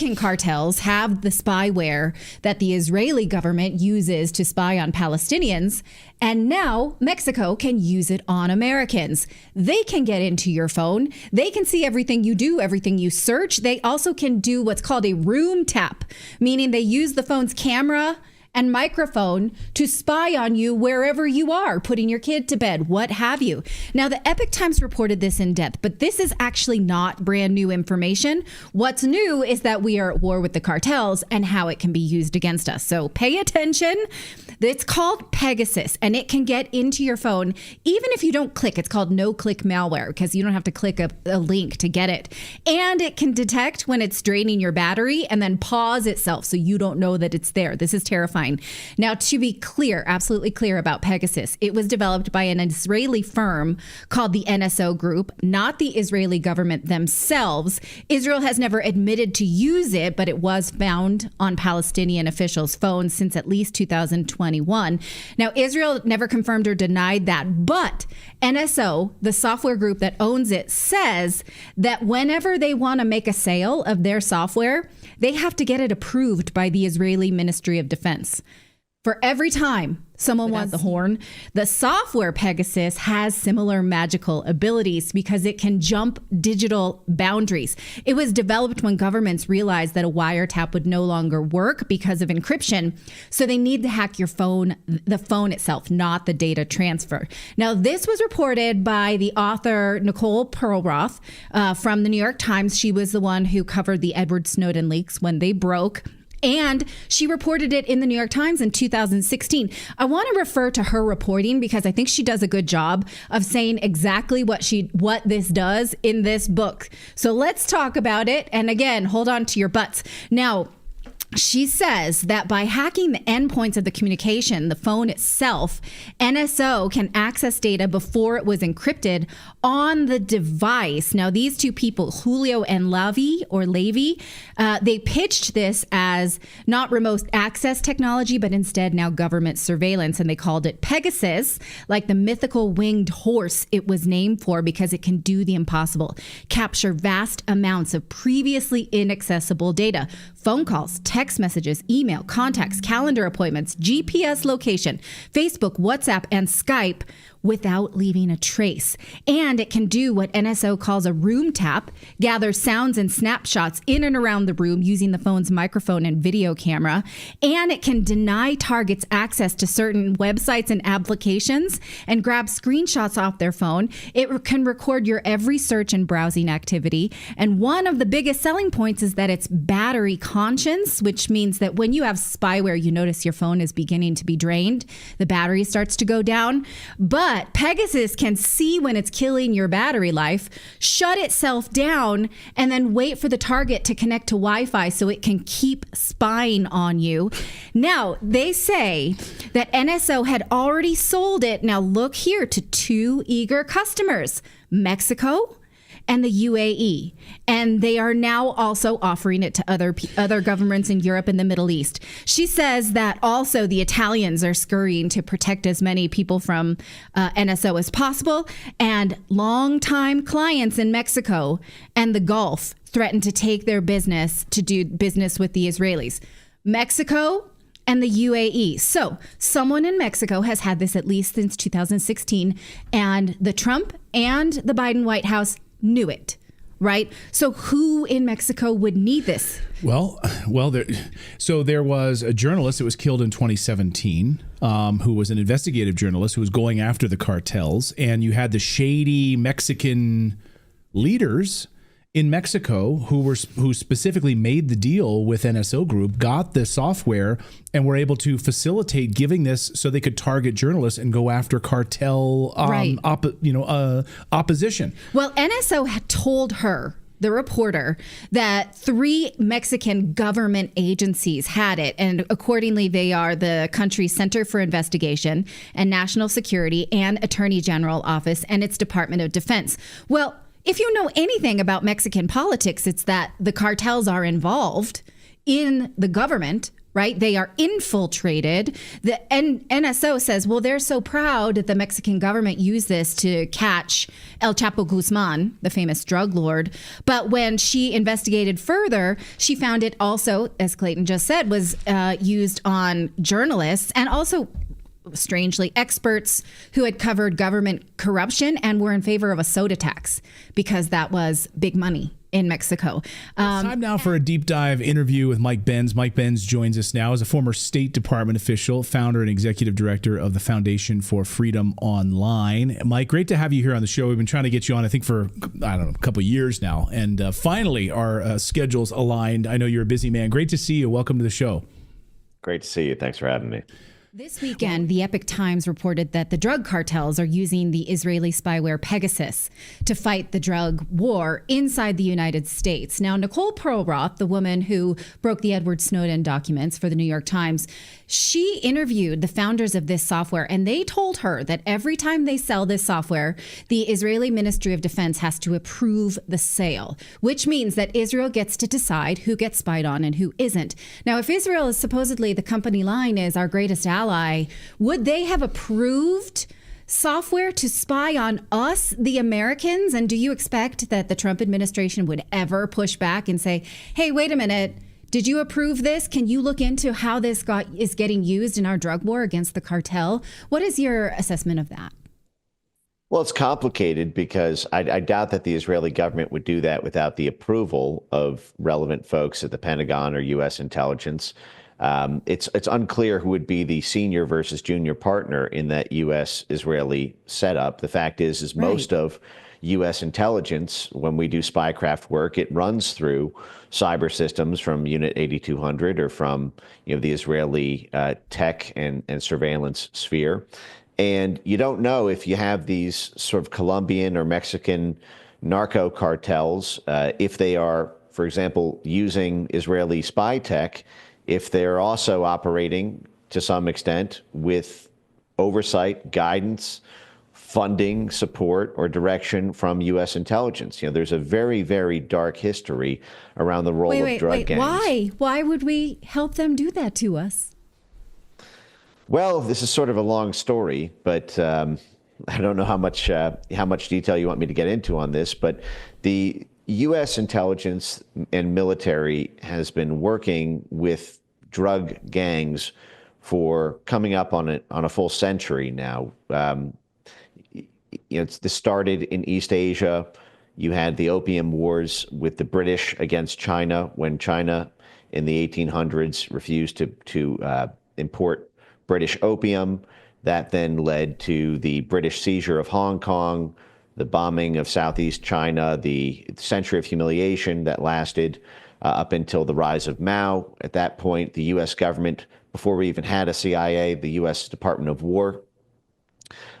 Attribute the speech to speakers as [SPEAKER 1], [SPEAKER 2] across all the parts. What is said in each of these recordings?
[SPEAKER 1] Mexican cartels have the spyware that the Israeli government uses to spy on Palestinians, and now Mexico can use it on Americans. They can get into your phone. They can see everything you do, everything you search. They also can do what's called a room tap, meaning they use the phone's camera and microphone to spy on you wherever you are, putting your kid to bed, what have you. Now, the Epoch Times reported this in depth, but this is actually not brand new information. What's new is that we are at war with the cartels and how it can be used against us. So pay attention. It's called Pegasus, and it can get into your phone even if you don't click. It's called no-click malware because you don't have to click a link to get it. And it can detect when it's draining your battery and then pause itself so you don't know that it's there. This is terrifying. Now, to be clear, absolutely clear about Pegasus, it was developed by an Israeli firm called the NSO Group, not the Israeli government themselves. Israel has never admitted to use it, but it was found on Palestinian officials' phones since at least 2021. Now, Israel never confirmed or denied that, but NSO, the software group that owns it, says that whenever they want to make a sale of their software, they have to get it approved by the Israeli Ministry of Defense. For every time someone wants the horn, the software Pegasus has similar magical abilities because it can jump digital boundaries. It was developed when governments realized that a wiretap would no longer work because of encryption. So they need to hack your phone, the phone itself, not the data transfer. Now, this was reported by the author Nicole Perlroth from the New York Times. She was the one who covered the Edward Snowden leaks when they broke. And she reported it in the New York Times in 2016. I want to refer to her reporting because I think she does a good job of saying exactly what this does in this book. So let's talk about it. And again, hold on to your butts. Now, she says that by hacking the endpoints of the communication, the phone itself, NSO can access data before it was encrypted on the device. Now, these two people, Julio and Levy, they pitched this as not remote access technology, but instead now government surveillance. And they called it Pegasus, like the mythical winged horse it was named for because it can do the impossible, capture vast amounts of previously inaccessible data, phone calls, text messages, email, contacts, calendar appointments, GPS location, Facebook, WhatsApp, and Skype without leaving a trace. And it can do what NSO calls a room tap, gather sounds and snapshots in and around the room using the phone's microphone and video camera. And it can deny targets access to certain websites and applications and grab screenshots off their phone. It can record your every search and browsing activity. And one of the biggest selling points is that it's battery conscious, which means that when you have spyware, you notice your phone is beginning to be drained. The battery starts to go down. But Pegasus can see when it's killing your battery life, shut itself down, and then wait for the target to connect to Wi-Fi so it can keep spying on you. Now, they say that NSO had already sold it, now look here, to two eager customers, Mexico and the UAE. And they are now also offering it to other governments in Europe and the Middle East. She says that also the Italians are scurrying to protect as many people from NSO as possible. And longtime clients in Mexico and the Gulf threaten to take their business to do business with the Israelis. Mexico and the UAE. So someone in Mexico has had this at least since 2016, and the Trump and the Biden White House knew it, right? So who in Mexico would need this?
[SPEAKER 2] Well, there was a journalist that was killed in 2017 who was an investigative journalist who was going after the cartels, and you had the shady Mexican leaders in Mexico who specifically made the deal with NSO Group, got the software, and were able to facilitate giving this so they could target journalists and go after cartel opposition.
[SPEAKER 1] Well, NSO had told her, the reporter, that 3 Mexican government agencies had it, and accordingly they are the country's Center for Investigation and National Security and Attorney General Office and its Department of Defense. Well, if you know anything about Mexican politics, it's that the cartels are involved in the government right? They are infiltrated. The NSO says, well, they're so proud that the Mexican government used this to catch El Chapo Guzman, the famous drug lord. But when she investigated further, she found it also, as Clayton just said, was used on journalists and also, strangely, experts who had covered government corruption and were in favor of a soda tax because that was big money in Mexico.
[SPEAKER 2] It's time now for a deep dive interview with Mike Benz. Mike Benz joins us now as a former State Department official, founder and executive director of the Foundation for Freedom Online. Mike, great to have you here on the show. We've been trying to get you on, I think, for, I don't know, a couple of years now. And finally, our schedules aligned. I know you're a busy man. Great to see you. Welcome to the show.
[SPEAKER 3] Great to see you. Thanks for having me.
[SPEAKER 1] This weekend, the Epoch Times reported that the drug cartels are using the Israeli spyware Pegasus to fight the drug war inside the United States. Now, Nicole Perlroth, the woman who broke the Edward Snowden documents for the New York Times, she interviewed the founders of this software, and they told her that every time they sell this software, the Israeli Ministry of Defense has to approve the sale, which means that Israel gets to decide who gets spied on and who isn't. Now, if Israel is supposedly the company line is our greatest ally, would they have approved software to spy on us, the Americans? And do you expect that the Trump administration would ever push back and say, hey, wait a minute, did you approve this? Can you look into how this is getting used in our drug war against the cartel? What is your assessment of that?
[SPEAKER 3] Well, it's complicated because I doubt that the Israeli government would do that without the approval of relevant folks at the Pentagon or U.S. intelligence. It's unclear who would be the senior versus junior partner in that U.S.-Israeli setup. The fact is most of U.S. intelligence, when we do spycraft work, it runs through cyber systems from Unit 8200 or from the Israeli tech and surveillance sphere. And you don't know if you have these sort of Colombian or Mexican narco cartels, if they are, for example, using Israeli spy tech, if they're also operating to some extent with oversight, guidance, funding, support, or direction from U.S. intelligence. There's a very, very dark history around the role of drug gangs.
[SPEAKER 1] Why? Why would we help them do that to us?
[SPEAKER 3] Well, this is sort of a long story, but I don't know how much detail you want me to get into on this. But the U.S. intelligence and military has been working with drug gangs for coming up on a full century now. This started in East Asia. You had the Opium Wars with the British against China when China in the 1800s refused to import British opium. That then led to the British seizure of Hong Kong, the bombing of Southeast China, the century of humiliation that lasted up until the rise of Mao. At that point, the U.S. government, before we even had a CIA, the U.S. Department of War,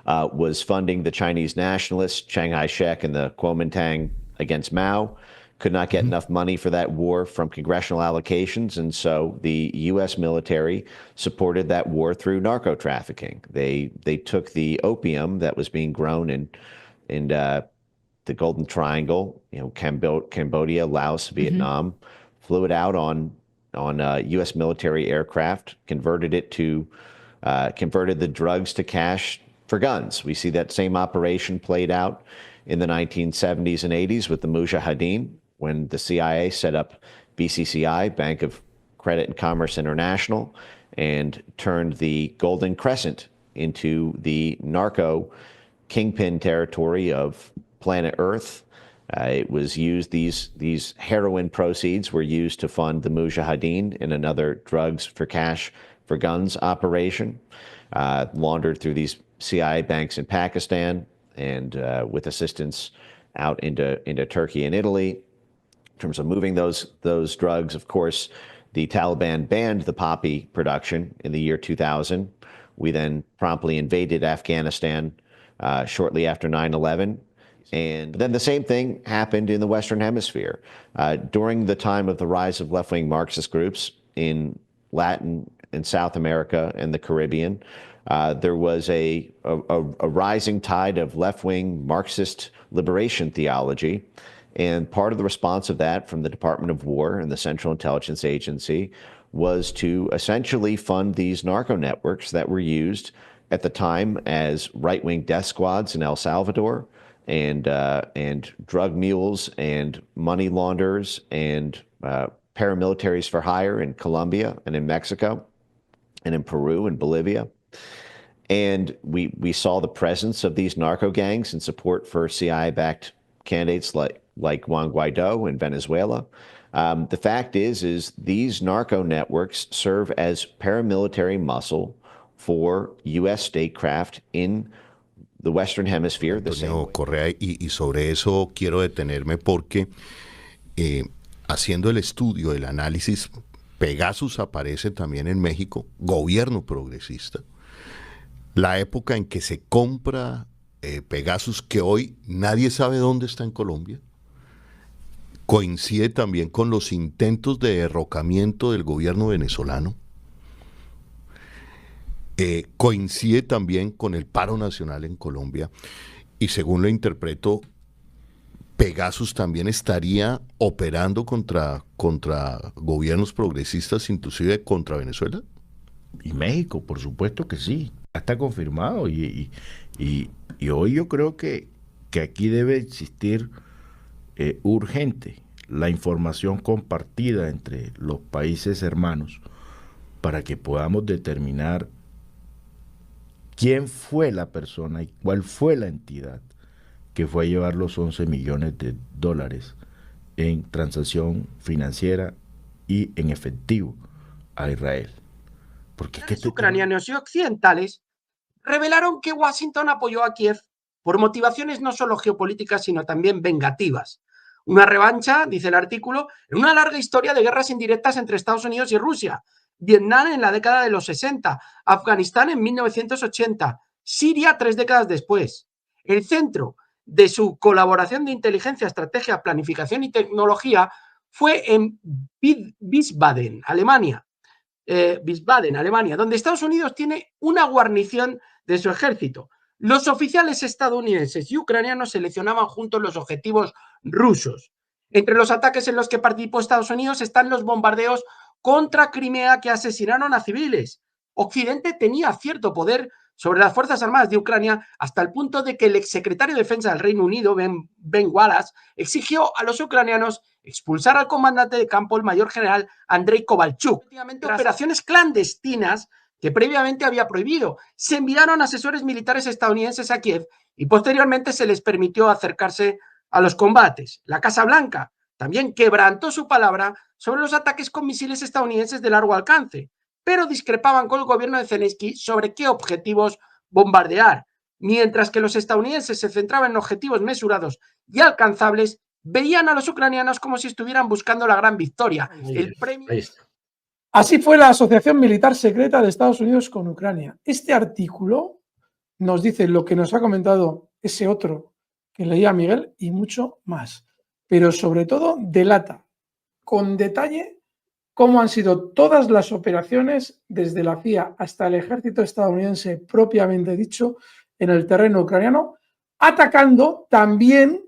[SPEAKER 3] was funding the Chinese nationalists, Chiang Kai-shek and the Kuomintang against Mao. Could not get enough money for that war from congressional allocations, and so the U.S. military supported that war through narco trafficking. They took the opium that was being grown in the Golden Triangle, Cambodia, Laos, Vietnam, flew it out on U.S. military aircraft, converted the drugs to cash for guns. We see that same operation played out in the 1970s and 80s with the Mujahideen, when the CIA set up BCCI, Bank of Credit and Commerce International, and turned the Golden Crescent into the narco kingpin territory of planet Earth. It was used, these heroin proceeds were used to fund the Mujahideen and another drugs for cash for guns operation, laundered through these CIA banks in Pakistan and with assistance out into Turkey and Italy. In terms of moving those drugs, of course, the Taliban banned the poppy production in the year 2000. We then promptly invaded Afghanistan shortly after 9/11. And then the same thing happened in the Western Hemisphere. During the time of the rise of left-wing Marxist groups in Latin and South America and the Caribbean, there was a rising tide of left-wing Marxist liberation theology. And part of the response of that from the Department of War and the Central Intelligence Agency was to essentially fund these narco networks that were used at the time as right-wing death squads in El Salvador, and drug mules and money launderers and paramilitaries for hire in Colombia and in Mexico and in Peru and Bolivia. And we saw the presence of these narco gangs and support for CIA-backed candidates like Juan Guaido in Venezuela. The fact is these narco networks serve as paramilitary muscle for U.S. statecraft in the Western Hemisphere.
[SPEAKER 4] Antonio Correa, y sobre eso quiero detenerme porque haciendo el estudio, el análisis, Pegasus aparece también en México, gobierno progresista. La época en que se compra Pegasus, que hoy nadie sabe dónde está en Colombia, coincide también con los intentos de derrocamiento del gobierno venezolano, coincide también con el paro nacional en Colombia, y según lo interpreto, Pegasus también estaría operando contra gobiernos progresistas, inclusive contra Venezuela.
[SPEAKER 5] Y México, por supuesto que sí, está confirmado, y hoy yo creo que aquí debe existir urgente la información compartida entre los países hermanos para que podamos determinar quién fue la persona y cuál fue la entidad que fue a llevar los 11 millones de dólares en transacción financiera y en efectivo a Israel. Porque es que
[SPEAKER 6] ucranianos y occidentales revelaron que Washington apoyó a Kiev por motivaciones no solo geopolíticas, sino también vengativas. Una revancha, dice el artículo, en una larga historia de guerras indirectas entre Estados Unidos y Rusia. Vietnam en la década de los 60, Afganistán en 1980, Siria 3 décadas después. El centro de su colaboración de inteligencia, estrategia, planificación y tecnología fue en Wiesbaden, Alemania, donde Estados Unidos tiene una guarnición de su ejército. Los oficiales estadounidenses y ucranianos seleccionaban juntos los objetivos rusos. Entre los ataques en los que participó Estados Unidos están los bombardeos contra Crimea que asesinaron a civiles. Occidente tenía cierto poder sobre las Fuerzas Armadas de Ucrania hasta el punto de que el exsecretario de Defensa del Reino Unido, Ben Wallace, exigió a los ucranianos expulsar al comandante de campo, el mayor general Andrei Kovalchuk. Operaciones clandestinas que previamente había prohibido. Se enviaron asesores militares estadounidenses a Kiev y posteriormente se les permitió acercarse a los combates. La Casa Blanca también quebrantó su palabra sobre los ataques con misiles estadounidenses de largo alcance, pero discrepaban con el gobierno de Zelensky sobre qué objetivos bombardear. Mientras que los estadounidenses se centraban en objetivos mesurados y alcanzables, veían a los ucranianos como si estuvieran buscando la gran victoria. El premio...
[SPEAKER 7] Así fue la asociación militar secreta de Estados Unidos con Ucrania. Este artículo nos dice lo que nos ha comentado ese otro que leía Miguel y mucho más. Pero sobre todo delata con detalle cómo han sido todas las operaciones desde la CIA hasta el ejército estadounidense propiamente dicho en el terreno ucraniano, atacando también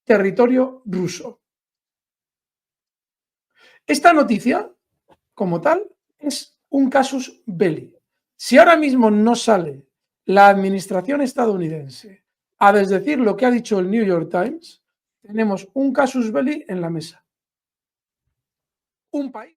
[SPEAKER 7] territorio ruso. Esta noticia, como tal, es un casus belli. Si ahora mismo no sale la administración estadounidense a desdecir lo que ha dicho el New York Times, tenemos un casus belli en la mesa. Un país